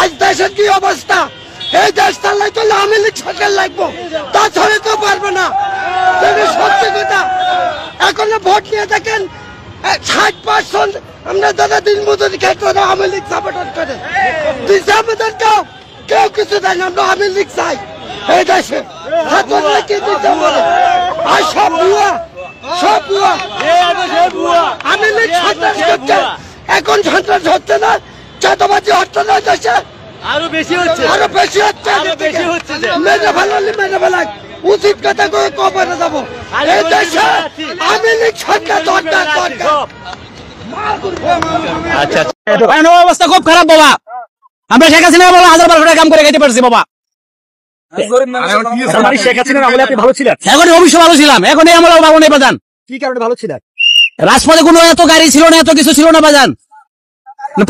আজ দেশের কি অবস্থা, এই দেশ চালাই চলে আওয়ামী লীগ সরকার লাগবো, তাছাড়া তো পারবে না। সত্যি কথা, এখনো ভোট নিয়ে দেখেন 60% আমরা দাদা দিন মজুরি খাইতে আওয়ামী লীগ সাপোর্ট করে দিচ্ছে, আমাদের কেউ কিছু দেয় না, আমরা আওয়ামী লীগ চাই এই দেশে। কি দিতে বলে আর সব ভুয়া, সব ভুয়া। আওয়ামী লীগ সন্ত্রাস করছে, এখন সন্ত্রাস হচ্ছে না, চাঁদাবাজি হচ্ছে না দেশে, আরো বেশি হচ্ছে, আরো বেশি হচ্ছে, মেরে ফেলালি মেরে ফেলাক। উচিত কথা করে কবরে যাবো, এই দেশে আওয়ামী লীগ সরকার দরকার দরকার। আচ্ছা, অবস্থা খুব খারাপ বাবা, আমরা শেখ হাসিনা বলে 1000-1200 টাকা কাম করে খেতে পারছি বাবা। শেখ হাসিনার আমলে আপনি ভালো ছিলেন? এখন অবশ্যই ভালো ছিলাম, এখন এই আমলে ভালো নেই বাজান। কি কারণে ভালো ছিলেন? রাজপথে কোনো এত গাড়ি ছিল না, এত কিছু ছিল না বাজান।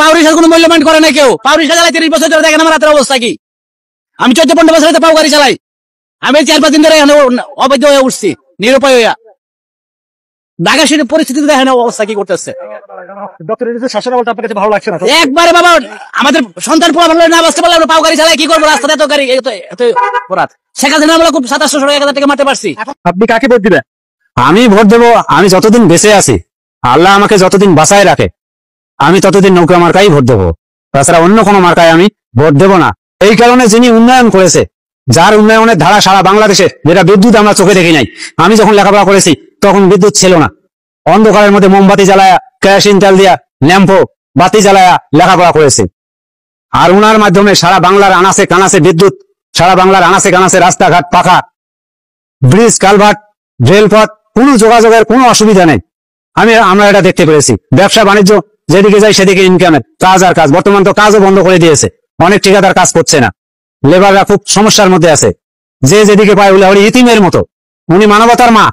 পাউরিশার কোনো মূল্যমান করে না কেউ। পাউরিশা চালাই 30 বছর ধরে, দেখেন আমার রাতের অবস্থা কি। আমি 14-15 বছর পাও গাড়ি চালাই, আমি 4-5 দিন ধরে অবৈধ হয়ে উঠছি, নিরুপায় হইয়া। ঢাকা শহরের পরিস্থিতি দেখেন অবস্থা কি করতেছে। ভালো লাগছে না একবারে বাবা, আমাদের সন্তান পোলা ভালো না বাঁচতে পারলে পাও গাড়ি চালাই কি করবো, রাস্তাতে এত গাড়ি, এত অপরাধ। শেখ হাসিনা আমরা খুব 2700-1000 টাকা মারতে পারছি। আপনি কাকে ভোট দিবেন? আমি ভোট দেবো, আমি যতদিন বেঁচে আছি, আল্লাহ আমাকে যতদিন বাঁচায় রাখে, আমি ততদিন নৌকা মার্কাই ভোট দেবো, তাছাড়া অন্য কোনো মার্কায় আমি ভোট দেবো না। এই কারণে যিনি উন্নয়ন করেছে, যার উন্নয়নের ধারা সারা বাংলাদেশে, যেটা বিদ্যুৎ আমরা চোখে দেখি নাই। আমি যখন লেখাপড়া করেছি তখন বিদ্যুৎ ছিল না, অন্ধকারের মধ্যে মোমবাতি জ্বালায়া, কেরোসিন তেল দিয়া, ল্যাম্পো বাতি জ্বালায়া লেখাপড়া করেছি। আর উনার মাধ্যমে সারা বাংলার আনাচে কানাচে বিদ্যুৎ, সারা বাংলার আনাচে কানাচে রাস্তাঘাট পাকা, ব্রিজ কালভার্ট, রেলপথ, কোনো যোগাযোগের কোনো অসুবিধা নেই। আমরা এটা দেখতে পেরেছি। ব্যবসা বাণিজ্য যেদিকে যাই সেদিকে ইনকামের কাজ আর কাজ। বর্তমান তো কাজও বন্ধ করে দিয়েছে, অনেক ঠিকাদার কাজ করছে না, লেবাররা খুব সমস্যার মধ্যে আছে। যে যেদিকে পায় উনি ইতিমের মতো। উনি মানবতার মা।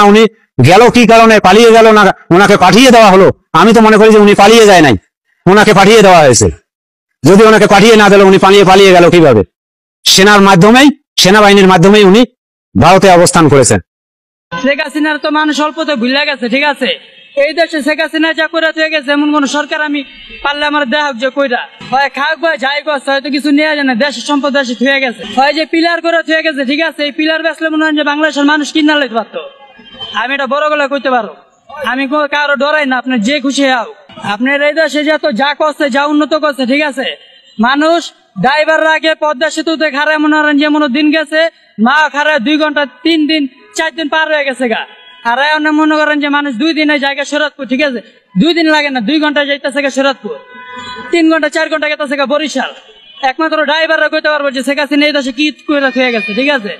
উনি গেল কি কারণে, পালিয়ে গেল না, ওনাকে পাঠিয়ে দেওয়া হলো। আমি তো মনে করি যে উনি পালিয়ে যায় নাই, ওনাকে পাঠিয়ে দেওয়া হয়েছে। যদি ওনাকে পাঠিয়ে না দিল, উনি পালিয়ে গেল কিভাবে? সেনাবাহিনীর মাধ্যমেই উনি ভারতে অবস্থান করেছেন। শেখ হাসিনার তো মানুষ অল্পতে ভুলে গেছে, ঠিক আছে। এই দেশে শেখ হাসিনা যা করে হয়ে গেছে, এমন কোন সরকার আমি পারলে আমার দেখ যে কইরা হয় খাক বা যাই গছ, হয়তো কিছু নেওয়া যায় না, দেশের সম্পদ দেশে থুয়ে গেছে, হয় যে পিলার করে থুয়ে গেছে, ঠিক আছে। এই পিলার বেসলে মনে হয় যে বাংলাদেশের মানুষ কিনা লইতে পারতো। আমি এটা বড় গলা কইতে পারো, আমি কারো ডরাই না, আপনার যে খুশি হও। আপনার এই দেশে যত যা করছে, যা উন্নত করছে, ঠিক আছে। মানুষ ড্রাইভাররা আগে পদ্মা সেতুতে খারায় মনে হয় যেমন দিন গেছে, মা খারায় 2 ঘন্টা 3 দিন 4 দিন পার হয়ে গেছে গা। আর মনে করেন যে মানুষ 2 দিনের জায়গায় শরৎপুর, ঠিক আছে, 2 দিন লাগে না, 2 ঘন্টা যাইতেছে গা শরৎপুর, 3 ঘন্টা 4 ঘন্টা গেতেছে গা বরিশাল। একমাত্র ড্রাইভাররা কইতে পারবো যে শেখ হাসিনা এই দেশে কি করে হয়ে গেছে, ঠিক আছে।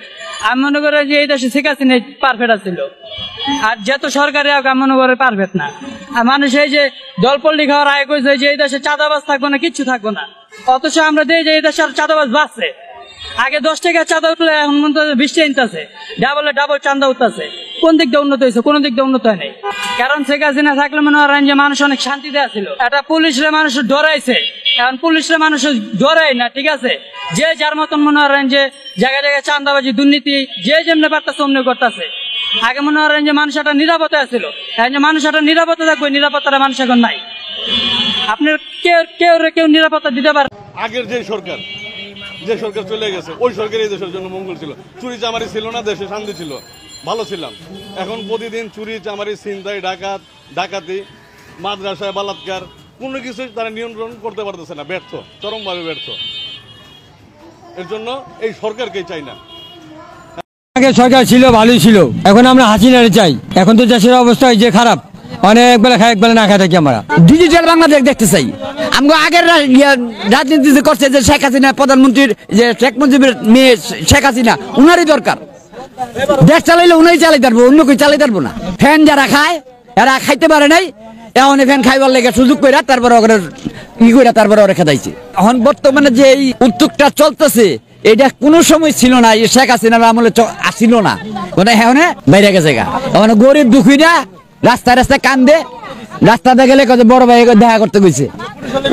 আমি মনে করি যে এই দেশে শেখ হাসিনা পারফেক্ট ছিল, আর যত সরকারি আমি মনে করে পারফেক্ট না। আর মানুষ এই যে দলপল্লি খাওয়ার আয় কইছে যে এই দেশে চাঁদাবাজ থাকবো না, কিচ্ছু থাকবো না, অথচ আমরা দেখি যে এই দেশে চাঁদাবাজ বাড়ছে। আগে 10 টাকা চাঁদা উঠলে এখন 20 টাকা নিতেছে, ডাবল চাঁদা উঠতেছে। কোন দিক দিয়ে উন্নত হয়েছে? কোন দিক দিয়ে উন্নত হয় নাই। কারণ শেখ হাসিনা থাকলে মনে হয় যে মানুষ অনেক শান্তিতে আছিল। এটা পুলিশরা মানুষ ডরাইছে, এখন পুলিশরা মানুষ ডরাই না, ঠিক আছে। যে যার মতন মনে হয় যে জায়গায় জায়গায় চাঁদাবাজি, দুর্নীতি, যে যেমনি পারতেছে অমনি করতেছে। আগে মনে হয় যে মানুষ একটা নিরাপত্তা আছিল, এখন যে মানুষ একটা নিরাপত্তা থাকবে, নিরাপত্তাটা মানুষ এখন নাই। আপনার কেউ নিরাপত্তা দিতে পারে? আগের যে সরকার চলে গেছে, ওই সরকার এই দেশের জন্য মঙ্গল ছিল। চুরি চামারি ছিল না, দেশে শান্তি ছিল, ভালো ছিলাম। এখন প্রতিদিন চুরি চামারি, ছিনতাই, ডাকাতি, মাদ্রাসায় বলাৎকার, কোনো কিছু তারা নিয়ন্ত্রণ করতে পারতেছে না, ব্যর্থ, চরমভাবে ব্যর্থ। এর জন্য এই সরকারকেই চাই না। আগে সরকার ছিল, ভালোই ছিল, এখন আমরা হাসিনারে চাই। এখন তো দেশের অবস্থা যে খারাপ, অনেক বেলা খাই, এক বেলা না খাই থাকি। আমরা ডিজিটাল বাংলাদেশ দেখতে চাই। আমরা আগের রাজনীতি যে করছে যে শেখ হাসিনা প্রধানমন্ত্রীর, যে শেখ মুজিবের মেয়ে শেখ হাসিনা, উনারই দরকার। দেশ চালাইলে উনাই চালাই পারবো, অন্য কেউ চালাই পারবো না। ফ্যান যারা খায়, এরা খাইতে পারে নাই, এখন ফ্যান খাইবার লেগে সুযোগ করে তারপরে তারপরে রেখে দিয়েছে। এখন বর্তমানে যে এই উদ্যোগটা চলতেছে, এটা কোনো সময় ছিল না, শেখ হাসিনার আমলে আসিল না, এখন বাইরে গেছে গা। এখন গরিব দুঃখীরা রাস্তায় কান্দে, রাস্তাতে গেলে বড় ভাই দেখা করতে গেছে,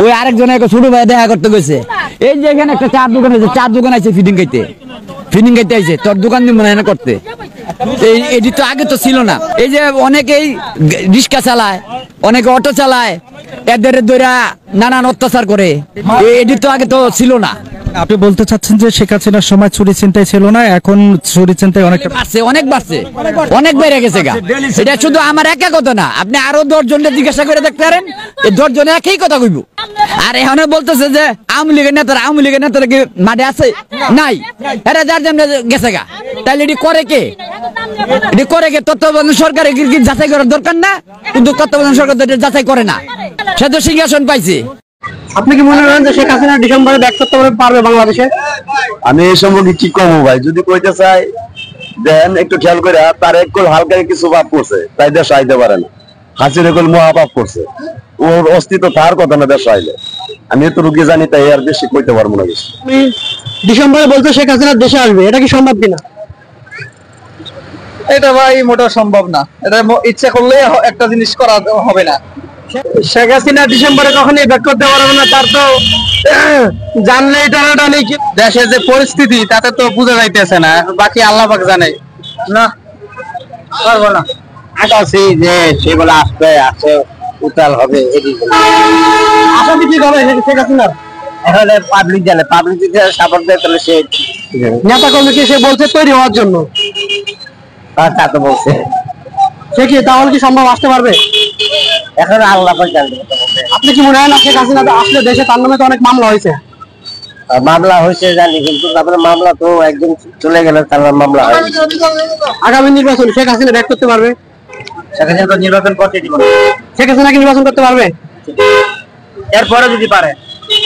ওই আরেকজন ছোট ভাই দেখা করতে গেছে। এই যে এখানে একটা চার দোকান আছে, ফিডিং খাইতে আইছে, তোর দোকান দিব না করতে। এটি তো আগে তো ছিল না। এই যে অনেকেই রিক্সা চালায়, অনেকে অটো চালায়, এদের দইরা নানান অত্যাচার করে, এটি তো আগে তো ছিল না। আপনি বলতে চাচ্ছেন যে শেখ হাসিনার সময় চুরি চিন্তাই ছিল না, এখন চুরি চিন্তাই অনেকটা বাড়ছে, অনেক বাড়ছে, অনেক বেড়ে গেছে গা। এটা শুধু আমার একা কথা না, আপনি আরো 10 জনের জিজ্ঞাসা করে দেখতে পারেন, এই 10 জনে একই কথা কইব। আর এখন বলতেছে যে আওয়ামী লীগের নেতারা কি মাঠে আছে? নাই, এরা যার জন্য গেছে গা। তাহলে এটি করে কে? তত্ত্বাবধান সরকারে কি যাচাই করার দরকার না? কিন্তু তত্ত্বাবধান সরকার তো এটা যাচাই করে না, সে তো সিংহাসন পাইছে। আপনি কি মনে করেন যে শেখ হাসিনা ডিসেম্বরে ব্যাক করতে পারবে বাংলাদেশে? আমি এই সম্পর্কে কি কমো ভাই, যদি কইতে চাই দেন একটু খেয়াল করে, তার একটু হালকা কিছু পাপ করছে তাই দেশ আইতে পারে না। হাসির একল মহাপাপ করছে, ওর অস্তিত্ব তার কথা না দেশ আইলে। আমি তো রুগী জানি, তাই আর বেশি কইতে পারবো না বেশি। ডিসেম্বরে বলতে শেখ হাসিনা দেশে আসবে, এটা কি সম্ভব কিনা? এটা ভাই মোটা সম্ভব না, এটা ইচ্ছা করলে একটা জিনিস করা হবে না। শেখ হাসিনা ডিসেম্বরে কখনই ব্যাক করতে পারবে না, তার তো জানলে টানাটা নেই। দেশের যে পরিস্থিতি তাতে তো বোঝা যাইতেছে না, বাকি আল্লাহ পাক জানে। না পারবো না, আছি যে সেগুলো আসবে, আসে উতাল হবে, আশা কি ঠিক হবে শেখ হাসিনার? এখন পাবলিক জানে, পাবলিক যদি সাপোর্ট দেয় তাহলে সে নেতা কর্মীকে সে বলছে তৈরি হওয়ার জন্য, তা তো বলছে। সে কি তাহলে কি সম্ভব আসতে পারবে? এখন আল্লাহ পাক জানে। আপনি কি মনে হয় না শেখ হাসিনা আসলে দেশে, তার নামে তো অনেক মামলা হয়েছে? মামলা হয়েছে জানি, কিন্তু তারপরে মামলা তো একজন চলে গেলে তার মামলা হয়। আগামী নির্বাচন শেখ হাসিনা ব্যাক করতে পারবে? সেখানে তো নির্বাচন করতে দিব না। শেখ হাসিনা কি নির্বাচন করতে পারবে? এরপরে যদি পারে,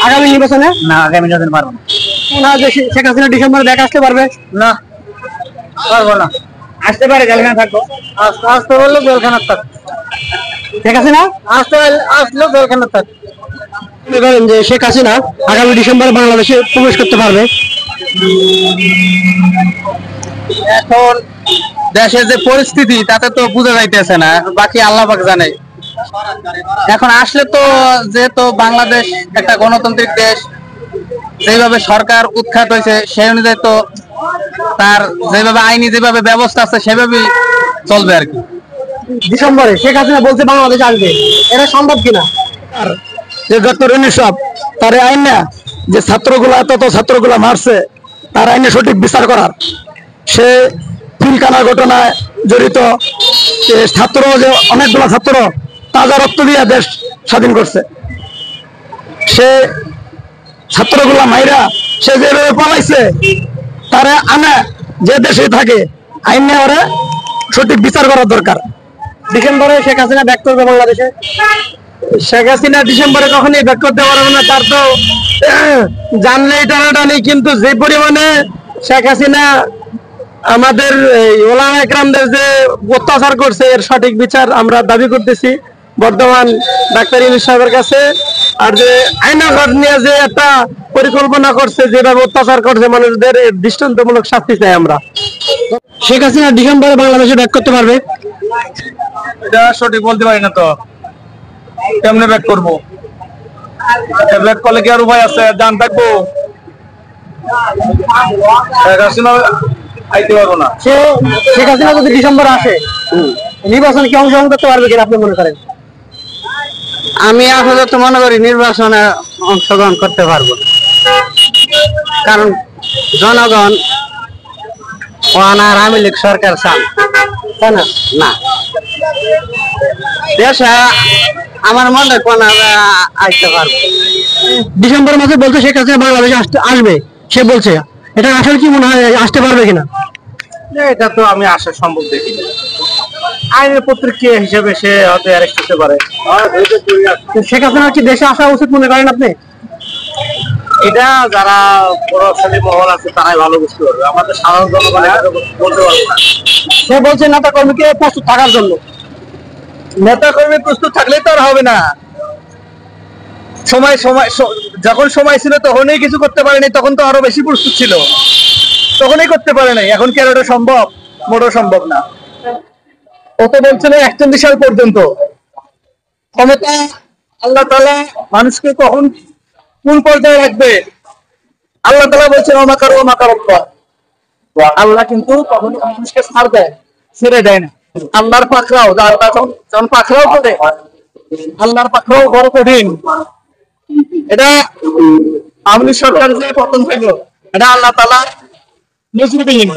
আগামী নির্বাচনে না আগামী নির্বাচন পারবো না, যে শেখ হাসিনা ডিসেম্বরে ব্যাক আসতে পারবে? না, পারবো না। আসতে পারে, জেলখানা থাকবো, আসতে বললো জেলখানা থাক। শেখ হাসিনা আসলেও জেলখানা থাক। মনে করেন যে শেখ হাসিনা আগামী ডিসেম্বরে বাংলাদেশে প্রবেশ করতে পারবে? এখন দেশের যে পরিস্থিতি তাতে তো বোঝা যাইতেছে না, বাকি আল্লাহ পাক জানে। এখন আসলে তো যেহেতু বাংলাদেশ একটা গণতান্ত্রিক দেশ, যেভাবে সরকার উৎখাত হয়েছে সেই অনুযায়ী তো তার যেভাবে আইনি যেভাবে ব্যবস্থা আছে সেভাবেই চলবে আর কি। ডিসেম্বরে শেখ হাসিনা বলছে বাংলাদেশ আসবে, এটা সম্ভব কিনা? যে ডক্টর ইউনিসব তার আইন না, যে ছাত্রগুলা এত ছাত্রগুলা মারছে, তার আইনে সঠিক বিচার করার। সে পিলকানা ঘটনায় জড়িত, ছাত্র যে অনেকগুলো ছাত্র তাজা রক্ত দিয়ে দেশ স্বাধীন করছে, সে ছাত্রগুলা মাইরা সে যেভাবে পালাইছে, তারা আনে যে দেশে থাকে আইনে ওরা সঠিক বিচার করার দরকার। ডিসেম্বরে শেখ হাসিনা ব্যাক করবে বাংলাদেশে? শেখ হাসিনা ডিসেম্বরে কখনই ব্যাক করতে পারবে না, তার তো জানলে টানাটা নেই। কিন্তু যে পরিমাণে শেখ হাসিনা আমাদের ওলামা একরামদের যে অত্যাচার করছে, এর সঠিক বিচার আমরা দাবি করতেছি বর্তমান ডাক্তার ইউনূস সাহেবের কাছে। আর যে আইনাঘর নিয়ে যে একটা পরিকল্পনা করছে, যেভাবে অত্যাচার করছে মানুষদের, দৃষ্টান্তমূলক শাস্তি চাই আমরা। শেখ হাসিনা ডিসেম্বরে বাংলাদেশে ব্যাক করতে পারবে? এটা সঠিক বলতে পারি না তো, কেমনে ব্যাক করবো? ব্যাক করলে কি আর উপায় আছে? জান থাকবো, আইতে পারবো না। শেখ হাসিনা যদি ডিসেম্বরে আসে, নির্বাচনে কি অংশগ্রহণ করতে পারবে কিনা আপনি মনে করেন? আমি আসলে তো মনে করি নির্বাচনে অংশগ্রহণ করতে পারবো না, কারণ জনগণ আওয়ামী লীগ সরকার চান, তাই না? না, দেশে আমার মনে কোন আসতে পারবো। ডিসেম্বর মাসে বলছে শেখ হাসিনা বাংলাদেশে আসবে, সে বলছে, এটা আসলে কি মনে হয় আসতে পারবে কিনা? এটা তো আমি আসা সম্ভব দেখি না। আইনের পত্রিকা হিসেবে সে হয়তো অ্যারেস্ট হতে পারে। শেখ হাসিনা কি দেশে আসা উচিত মনে করেন আপনি? এটা যারা প্রভাবশালী মহল আছে তারাই ভালো বুঝতে পারবে, আমাদের সাধারণ জনগণ বলতে পারবো না। সে বলছে নেতা কর্মীকে প্রস্তুত থাকার জন্য। নেতা কর্মী প্রস্তুত থাকলেই তো আর হবে না। যখন সময় ছিল তখনই কিছু করতে পারেনি, তখন তো আরো বেশি প্রস্তুত ছিল, তখনই করতে পারে নাই। এখন কি আর ওটা সম্ভব? মোটেও সম্ভব না। ও তো বলছিল 41 সাল পর্যন্ত ক্ষমতা আল্লাহ তাআলা মানুষকে কখন কোন পর্যায়ে রাখবে, আল্লাহ তাআলা বলছেন আল্লাহ কিন্তু কখনো মানুষকে ছাড় দেয়, ছেড়ে দেয় না। আল্লাহর পাকড়াও যখন পাকড়াও করে আল্লাহর পক্ষেও বড় কঠিন। এটা আওয়ামী লীগ সরকার যে পতন হইল, এটা আল্লাহ তাআলা নজিরবিহীন।